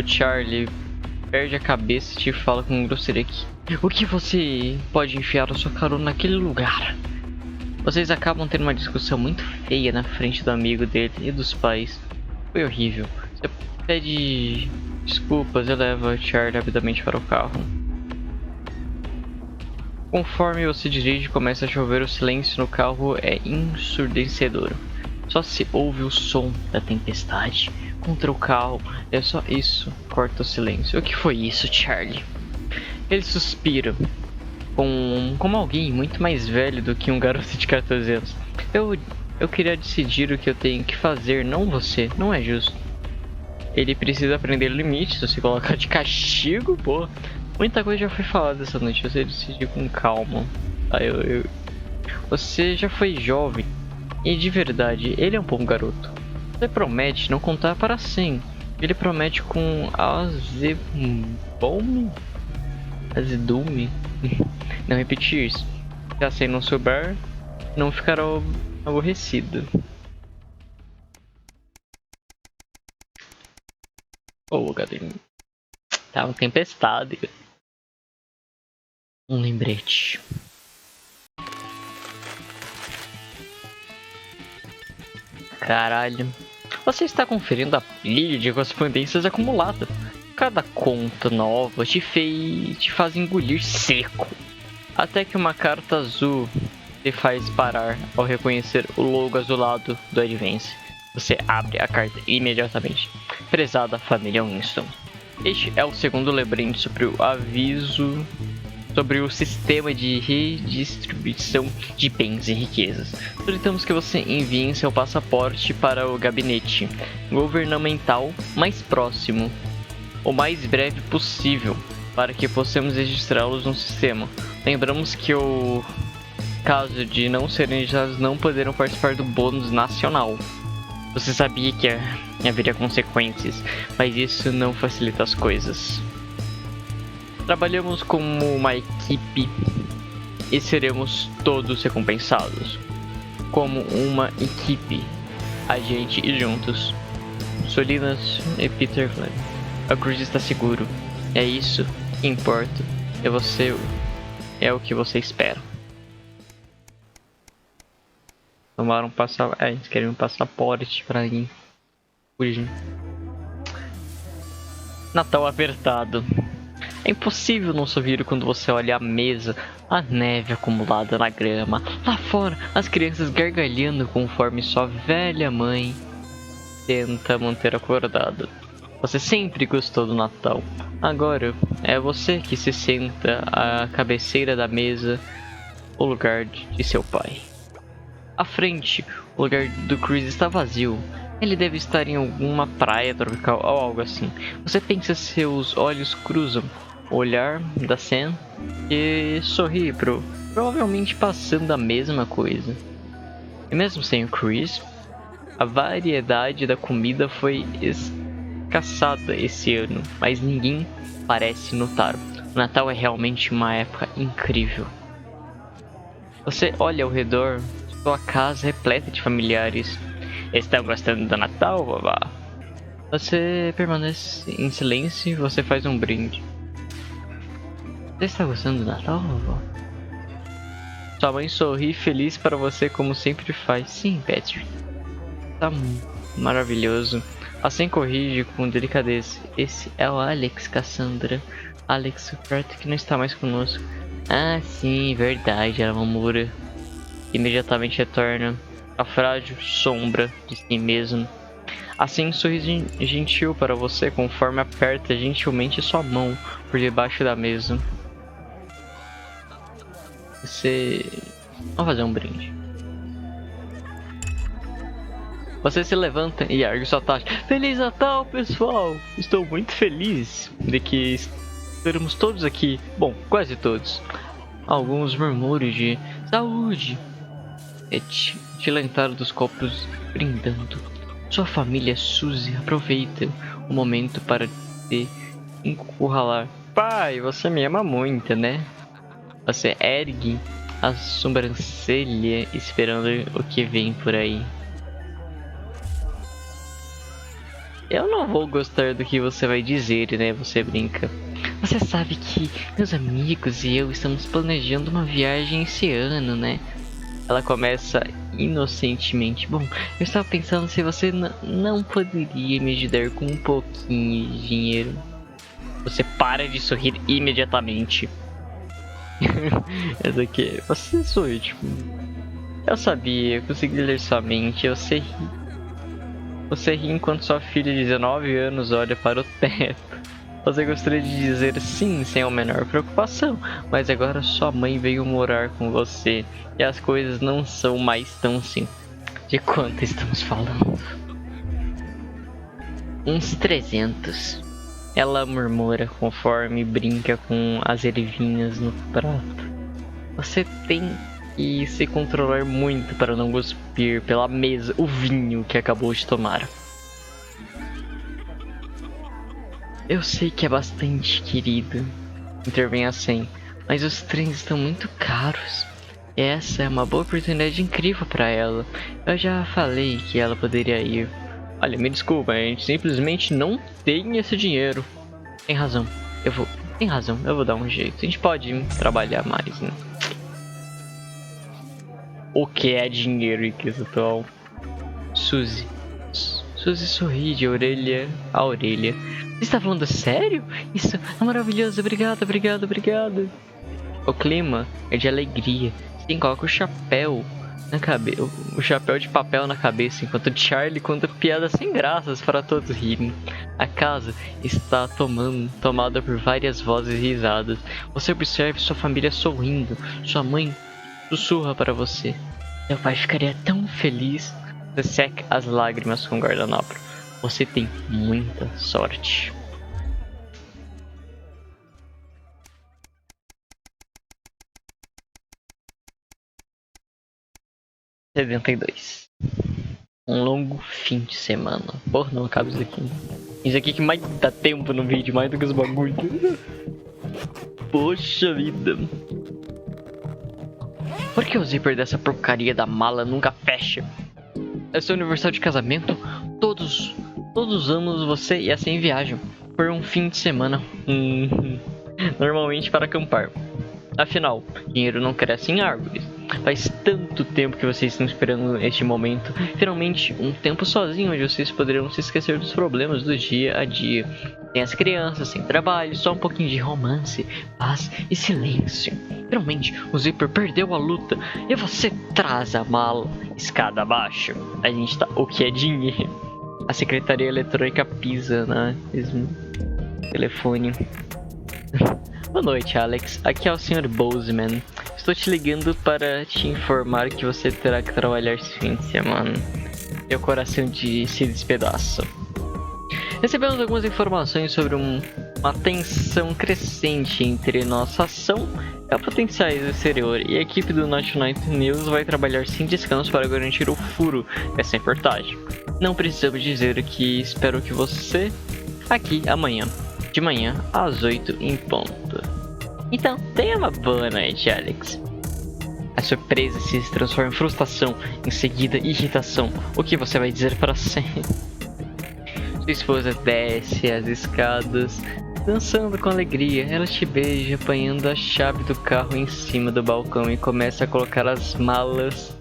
Charlie perde a cabeça e te fala com grosseria aqui. O que você pode enfiar a sua carona naquele lugar? Vocês acabam tendo uma discussão muito feia na frente do amigo dele e dos pais. Foi horrível. Você pede desculpas e leva Charlie rapidamente para o carro. Conforme você dirige, começa a chover. O silêncio no carro é ensurdecedor. Só se ouve o som da tempestade contra o carro. É só isso. Corta o silêncio. O que foi isso, Charlie? Ele suspira. Como alguém muito mais velho do que um garoto de 14 anos. Eu queria decidir o que eu tenho que fazer, não você. Não é justo. Ele precisa aprender limites. Se colocar de castigo, pô. Muita coisa já foi falada essa noite. Você decidiu com calma. Você já foi jovem. E de verdade, ele é um bom garoto. Você promete não contar para 100. Ele promete com azebome. azedume. Não repetir isso. Se a senha não souber, não ficará aborrecido. Oh, gatinho. Tá uma tempestade. Um lembrete. Caralho. Você está conferindo a pilha de correspondências acumulada. Cada conta nova te faz engolir seco. Até que uma carta azul te faz parar ao reconhecer o logo azulado do Advance. Você abre a carta imediatamente. Prezada família Winston. Este é o segundo lembrete sobre o aviso sobre o sistema de redistribuição de bens e riquezas. Solicitamos que você envie seu passaporte para o gabinete governamental mais próximo, o mais breve possível, para que possamos registrá-los no sistema. Lembramos que o caso de não serem registrados não poderão participar do bônus nacional. Você sabia que haveria consequências, mas isso não facilita as coisas. Trabalhamos como uma equipe e seremos todos recompensados. Como uma equipe, a gente e juntos. Solinas e Peter Flan. A cruz está seguro. É isso que importa. É o que você espera. Tomaram eles querem um passaporte pra ir. Fugir. Natal apertado. É impossível não sorrir quando você olha a mesa, a neve acumulada na grama, lá fora as crianças gargalhando conforme sua velha mãe tenta manter acordada. Você sempre gostou do Natal. Agora é você que se senta à cabeceira da mesa, o lugar de seu pai. À frente, o lugar do Chris está vazio. Ele deve estar em alguma praia tropical ou algo assim. Você pensa, seus olhos cruzam o olhar da Sam e sorri, provavelmente passando a mesma coisa. E mesmo sem o Chris, a variedade da comida foi escassada esse ano, mas ninguém parece notar. O Natal é realmente uma época incrível. Você olha ao redor, sua casa repleta de familiares. Estão gostando do Natal, babá? Você permanece em silêncio e você faz um brinde. Você está gostando do Natal, vovó? Sua mãe sorri feliz para você como sempre faz. Sim, Patrick. Tá maravilhoso. Assim corrige com delicadeza. Esse é o Alex, Cassandra. Alex, o prato que não está mais conosco. Ah, sim, verdade, ela murmura. Imediatamente retorna a frágil sombra de si mesmo. Assim, sorriso gentil para você conforme aperta gentilmente sua mão por debaixo da mesa. Vamos fazer um brinde. Você se levanta e ergue sua taça. Feliz Natal, pessoal! Estou muito feliz de que estaremos todos aqui. Bom, quase todos. Alguns murmúrios de saúde. Tilantar dos copos brindando. Sua família Suzy aproveita o momento para te encurralar. Pai, você me ama muito, né? Você ergue a sobrancelha esperando o que vem por aí. Eu não vou gostar do que você vai dizer, né? Você brinca. Você sabe que meus amigos e eu estamos planejando uma viagem esse ano, né? Ela começa inocentemente. Bom, eu estava pensando se você não poderia me ajudar com um pouquinho de dinheiro. Você para de sorrir imediatamente. Essa aqui, você sorri, tipo... Eu sabia, eu consegui ler sua mente, você ri. Você ri enquanto sua filha de 19 anos olha para o teto. Você gostaria de dizer sim sem a menor preocupação, mas agora sua mãe veio morar com você e as coisas não são mais tão simples. De quanto estamos falando? Uns 300. Ela murmura conforme brinca com as ervinhas no prato. Você tem que se controlar muito para não cuspir pela mesa o vinho que acabou de tomar. Eu sei que é bastante, querido. intervém a Sen. Mas os trens estão muito caros. Essa é uma boa oportunidade incrível para ela. Eu já falei que ela poderia ir. Olha, me desculpa, a gente simplesmente não tem esse dinheiro. Tem razão, Tem razão, eu vou dar um jeito. A gente pode trabalhar mais, né? O que é dinheiro, inquisitor? Suzy sorri de orelha a orelha. Você está falando sério? Isso é maravilhoso, obrigado. O clima é de alegria. Sim, coloca o chapéu na cabeça, o chapéu de papel na cabeça, enquanto Charlie conta piadas sem graças para todos rirem. A casa está tomada por várias vozes e risadas. Você observa sua família sorrindo. Sua mãe sussurra para você. Meu pai ficaria tão feliz. Você seca as lágrimas com o guardanapo. Você tem muita sorte. Um longo fim de semana. Porra, não acaba isso aqui. Isso aqui que mais dá tempo no vídeo, mais do que os bagulhos. Poxa vida. Por que o zíper dessa porcaria da mala nunca fecha? É seu aniversário de casamento? Todos amamos você e assim viajam por um fim de semana. Normalmente para acampar. Afinal, dinheiro não cresce em árvores. Faz tanto tempo que vocês estão esperando este momento. Finalmente, um tempo sozinho onde vocês poderão se esquecer dos problemas do dia a dia. Tem as crianças, sem trabalho, só um pouquinho de romance, paz e silêncio. Finalmente, o zíper perdeu a luta e você traz a mala escada abaixo. A gente tá... O que é dinheiro? A secretaria eletrônica pisa na telefone. Boa noite, Alex. Aqui é o Sr. Bozeman. Estou te ligando para te informar que você terá que trabalhar esse fim de semana. Meu coração se despedaça. Recebemos algumas informações sobre uma tensão crescente entre nossa ação e potenciais do exterior, e a equipe do National News vai trabalhar sem descanso para garantir o furo dessa reportagem. Não precisamos dizer que espero que você aqui amanhã, de manhã às 8 em ponto. Então, tenha uma boa noite, Alex. A surpresa se transforma em frustração, em seguida irritação. O que você vai dizer para sempre? Sua esposa desce as escadas, dançando com alegria. Ela te beija, apanhando a chave do carro em cima do balcão e começa a colocar as malas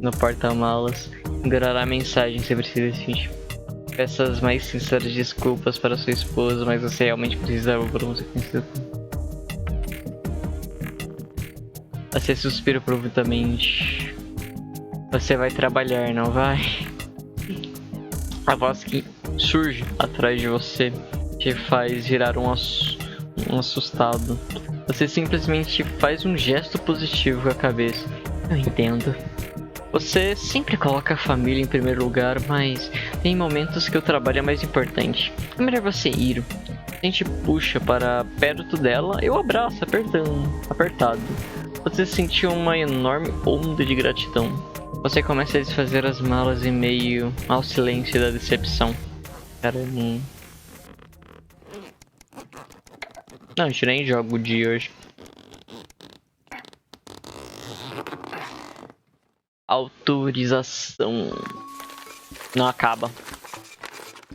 no porta-malas. Ignorará a mensagem se precisa sentir. Peça as mais sinceras desculpas para sua esposa, mas você realmente precisava por uma sequência. Você suspira profundamente. Você vai trabalhar, não vai? A voz que surge atrás de você te faz virar um assustado. Você simplesmente faz um gesto positivo com a cabeça. Eu entendo. Você sempre coloca a família em primeiro lugar, mas tem momentos que o trabalho é mais importante. É melhor você ir. A gente puxa para perto dela e o abraça apertado. Você sentiu uma enorme onda de gratidão. Você começa a desfazer as malas em meio ao silêncio da decepção. Cara, não, a gente nem joga o dia hoje. Autorização. Não acaba.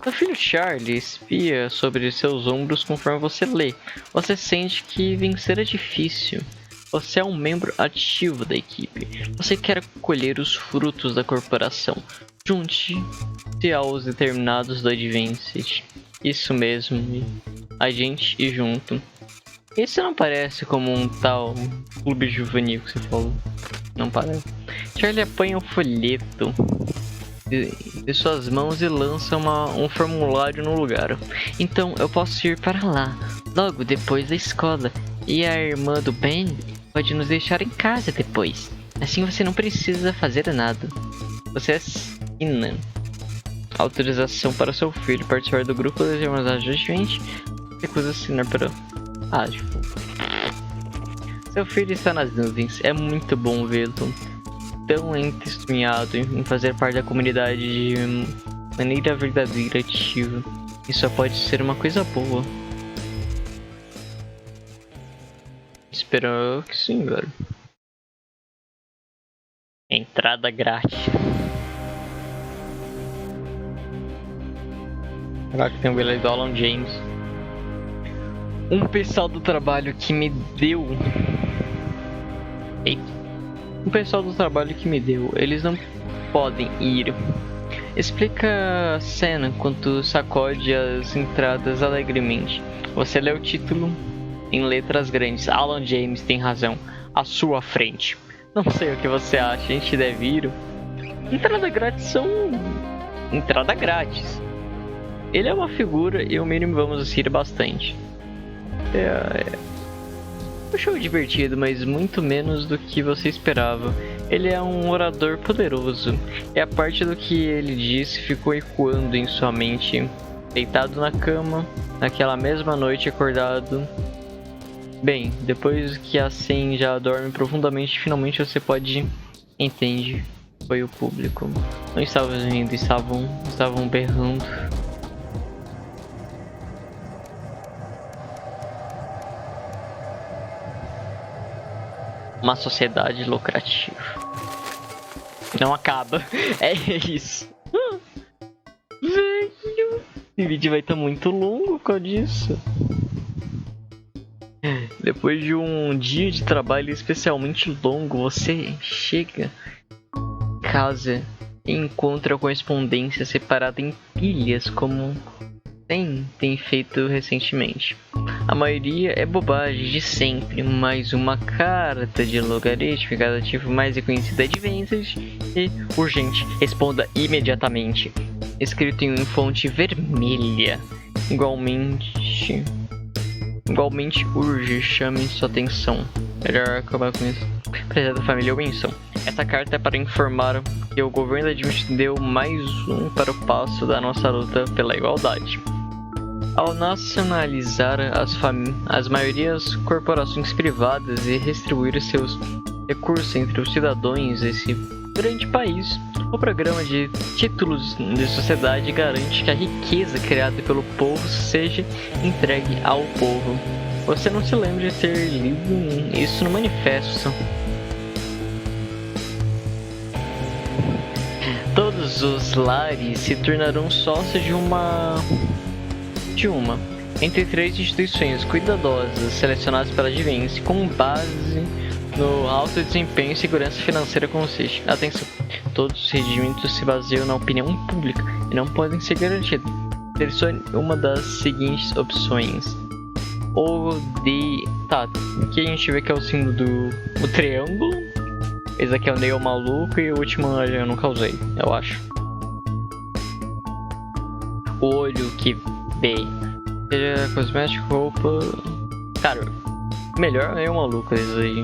Seu filho Charlie espia sobre seus ombros conforme você lê. Você sente que vencer é difícil. Você é um membro ativo da equipe. Você quer colher os frutos da corporação. Junte-se aos determinados do Advanced. Isso mesmo. A gente e junto. Isso não parece como um tal clube juvenil que você falou. Não parece. Charlie apanha um folheto de suas mãos e lança um formulário no lugar. Então eu posso ir para lá, logo depois da escola. E a irmã do Ben pode nos deixar em casa depois. Assim você não precisa fazer nada. Você assina. Autorização para seu filho participar do grupo das Amizade de gente. Recusa assinar para... tipo... Seu filho está nas nuvens. É muito bom vê-lo tão entusiasmado em fazer parte da comunidade de maneira verdadeira e ativa. Isso só pode ser uma coisa boa. Espero que sim, velho. Entrada grátis. Caraca, tem um beleza do Alan James. Um pessoal do trabalho que me deu... Eita. Um pessoal do trabalho que me deu. Eles não podem ir. Explica a cena enquanto sacode as entradas alegremente. Você lê o título em letras grandes. Alan James tem razão. À sua frente. Não sei o que você acha. A gente deve ir. Entrada grátis são... Entrada grátis. Ele é uma figura e o mínimo vamos rir bastante. Um show divertido, mas muito menos do que você esperava. Ele é um orador poderoso. E a parte do que ele disse ficou ecoando em sua mente. Deitado na cama, naquela mesma noite acordado. Bem, depois que a Sen já dorme profundamente, finalmente você pode... Entende? Foi o público. Não estavam rindo, estavam berrando. Uma sociedade lucrativa. Não acaba. É isso. Velho. Esse vídeo vai estar muito longo por causa disso. Depois de um dia de trabalho especialmente longo, você chega em casa e encontra a correspondência separada em pilhas como tem feito recentemente. A maioria é bobagem de sempre, mas uma carta de logaritmo, cada tipo mais reconhecido é de vendas e urgente, responda imediatamente. Escrito em fonte vermelha. Igualmente urge, chame sua atenção. Melhor acabar com isso. Presidente da família Winston. Essa carta é para informar que o governo admite deu mais um para o passo da nossa luta pela igualdade. Ao nacionalizar as maiorias corporações privadas e distribuir seus recursos entre os cidadãos desse grande país, o programa de títulos de sociedade garante que a riqueza criada pelo povo seja entregue ao povo. Você não se lembra de ter lido isso no manifesto? Todos os lares se tornarão sócios de uma entre três instituições cuidadosas selecionadas pela Divence com base no alto desempenho e segurança financeira consiste. Atenção, todos os rendimentos se baseiam na opinião pública e não podem ser garantidos. Selecione uma das seguintes opções. Aqui a gente vê que é o símbolo do triângulo. Esse aqui é o Neo maluco e o último eu nunca usei, eu acho. O olho que vê. Seja cosmético, roupa... Cara, melhor é o maluco esse aí.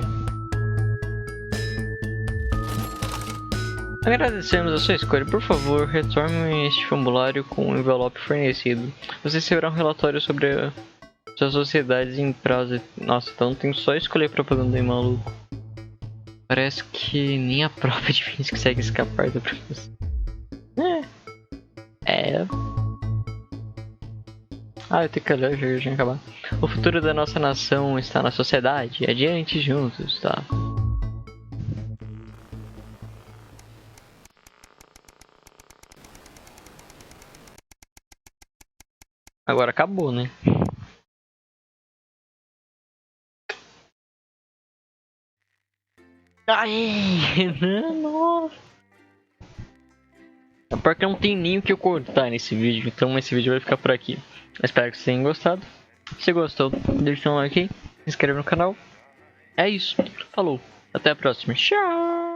Agradecemos a sua escolha. Por favor, retorne este formulário com o envelope fornecido. Você receberá um relatório sobre a sua sociedade em prazo. Nossa, então tem só escolher propaganda aí, maluco. Parece que nem a própria Divence consegue escapar da profissão. Eu tenho que olhar, já tinha acabado. O futuro da nossa nação está na sociedade. Adiante juntos, tá? Agora acabou, né? Ai, nossa. Porque não tem nem o que eu cortar nesse vídeo, então esse vídeo vai ficar por aqui. Espero que vocês tenham gostado. Se gostou, deixa um like aí, se inscreve no canal. É isso, falou, até a próxima, tchau!